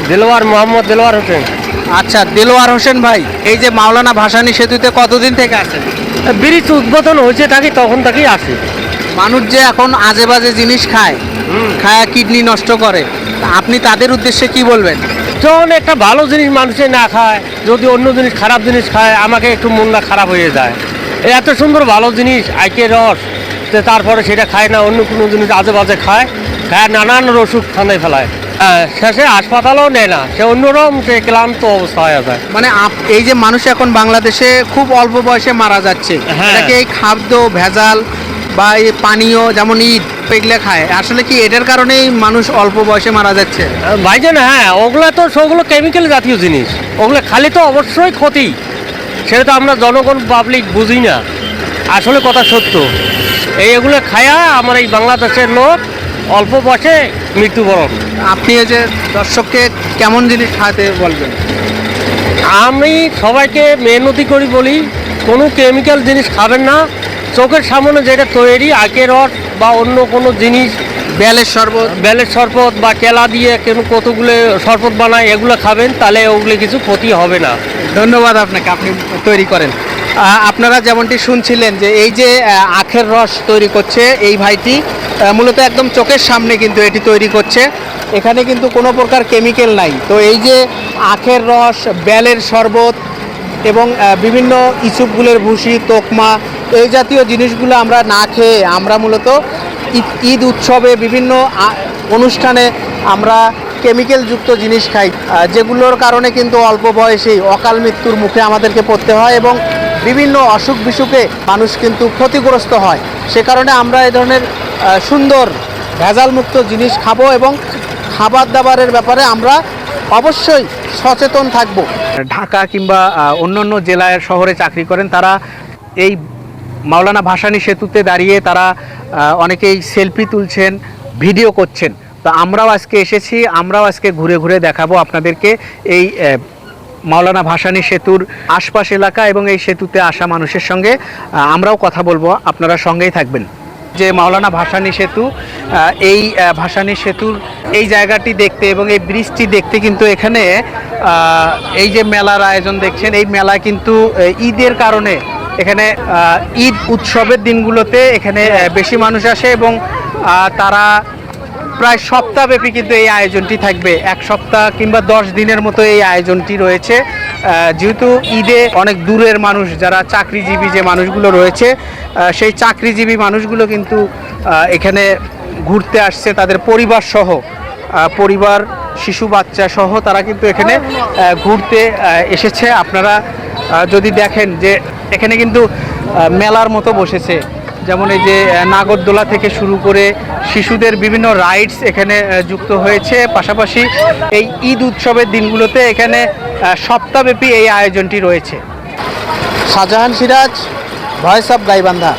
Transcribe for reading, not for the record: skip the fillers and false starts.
দেলোয়ার মোহাম্মদ দেলোয়ার হোসেন। আচ্ছা, দেলোয়ার হোসেন ভাই, এই যে মাওলানা ভাসানী সেতুতে কতদিন থেকে আছেন? ব্রিজ উদ্বোধন হয়েছে থাকি তখন থেকেই আসি। মানুষ যে এখন আজে বাজে জিনিস খায়, খায়া কিডনি নষ্ট করে, তা আপনি তাদের উদ্দেশ্যে কি বলবেন? যখন একটা ভালো জিনিস মানুষে না খায়, যদি অন্য জিনিস খারাপ জিনিস খায়, আমাকে একটু মনটা খারাপ হয়ে যায়। এই এত সুন্দর ভালো জিনিস আইকের রস, তো তারপরে সেটা খায় না, অন্য কোনো জিনিস আজে বাজে খায়, খায় নানান অসুখ ঠান্ডায় ফেলায়। শেষে হাসপাতালও নেয় না, সে অন্যরকম সে ক্লান্ত অবস্থা হয়ে যায়। মানে এই যে মানুষ এখন বাংলাদেশে খুব অল্প বয়সে মারা যাচ্ছে, হ্যাঁ। এটাকে এই খাদ্য ভেজাল বা এই পানীয় যেমন ইট এগুলো খায়, আসলে কি এটার কারণেই মানুষ অল্প বয়সে মারা যাচ্ছে? ভাইজান হ্যাঁ, ওগুলো তো সবগুলো কেমিক্যাল জাতীয় জিনিস, ওগুলো খালি তো অবশ্যই ক্ষতি, সেটা তো আমরা জনগণ পাবলিক বুঝি না। আসলে কথা সত্য, এগুলো খায়া আমার এই বাংলাদেশের লোক অল্প বয়সে মৃত্যুবরণ। আপনি এই যে দর্শককে কেমন জিনিস খাওয়াতে বলবেন? আমি সবাইকে মেহনতি করি বলি, কোনো কেমিক্যাল জিনিস খাবেন না, চোখের সামনে যেটা তৈরি আখের রস বা অন্য কোনো জিনিস, বেলের শরবত, বেলের শরবত বা কেলা দিয়ে কেন কতগুলো শরবত বানায়, এগুলো খাবেন, তাহলে ওগুলো কিছু ক্ষতি হবে না। ধন্যবাদ আপনাকে, আপনি তৈরি করেন। আপনারা যেমনটি শুনছিলেন যে এই যে আখের রস তৈরি করছে এই ভাইটি, মূলত একদম চোখের সামনে কিন্তু এটি তৈরি করছে, এখানে কিন্তু কোনো প্রকার কেমিক্যাল নাই। তো এই যে আখের রস, বেলের শরবত এবং বিভিন্ন ইসুপগুলের ভুসি, তোকমা, এই জাতীয় জিনিসগুলো আমরা না খেয়ে আমরা মূলত ঈদ উৎসবে বিভিন্ন অনুষ্ঠানে আমরা কেমিক্যালযুক্ত জিনিস খাই, যেগুলোর কারণে কিন্তু অল্প বয়সেই অকাল মৃত্যুর মুখে আমাদেরকে পড়তে হয় এবং বিভিন্ন অসুখ বিসুখে মানুষ কিন্তু ক্ষতিগ্রস্ত হয়। সে কারণে আমরা এই ধরনের সুন্দর ভেজালমুক্ত জিনিস খাবো এবং খাবার দাবারের ব্যাপারে আমরা অবশ্যই সচেতন থাকব। ঢাকা কিংবা অন্যান্য জেলায় শহরে চাকরি করেন তারা এই মাওলানা ভাসানী সেতুতে দাঁড়িয়ে তারা অনেকেই সেলফি তুলছেন, ভিডিও করছেন। তো আমরাও আজকে এসেছি, আমরাও আজকে ঘুরে ঘুরে দেখাবো আপনাদেরকে এই মাওলানা ভাসানী সেতুর আশপাশ এলাকা এবং এই সেতুতে আসা মানুষের সঙ্গে আমরাও কথা বলবো, আপনারা সঙ্গেই থাকবেন। যে মাওলানা ভাসানী সেতু, এই ভাসানী সেতুর এই জায়গাটি দেখতে এবং এই ব্রিজটি দেখতে কিন্তু এখানে এই যে মেলার আয়োজন দেখছেন, এই মেলা কিন্তু ঈদের কারণে এখানে ঈদ উৎসবের দিনগুলোতে এখানে বেশি মানুষ আসে এবং তারা প্রায় সপ্তাহব্যাপী কিন্তু এই আয়োজনটি থাকবে, এক সপ্তাহ কিংবা 10 দিনের মতো এই আয়োজনটি রয়েছে। যেহেতু ঈদে অনেক দূরের মানুষ, যারা চাকরিজীবী যে মানুষগুলো রয়েছে, সেই চাকরিজীবী মানুষগুলো কিন্তু এখানে ঘুরতে আসছে তাদের পরিবার সহ, পরিবার শিশু বাচ্চা সহ তারা কিন্তু এখানে ঘুরতে এসেছে। আপনারা যদি দেখেন যে এখানে কিন্তু মেলার মতো বসেছে, যেমন এই যে নাগরদোলা থেকে শুরু করে শিশুদের বিভিন্ন রাইডস এখানে যুক্ত হয়েছে। পাশাপাশি এই ঈদ উৎসবের দিনগুলোতে এখানে সপ্তাহব্যাপী এই আয়োজনটি রয়েছে। Shahjahan Siraj, voice of Gaibandha.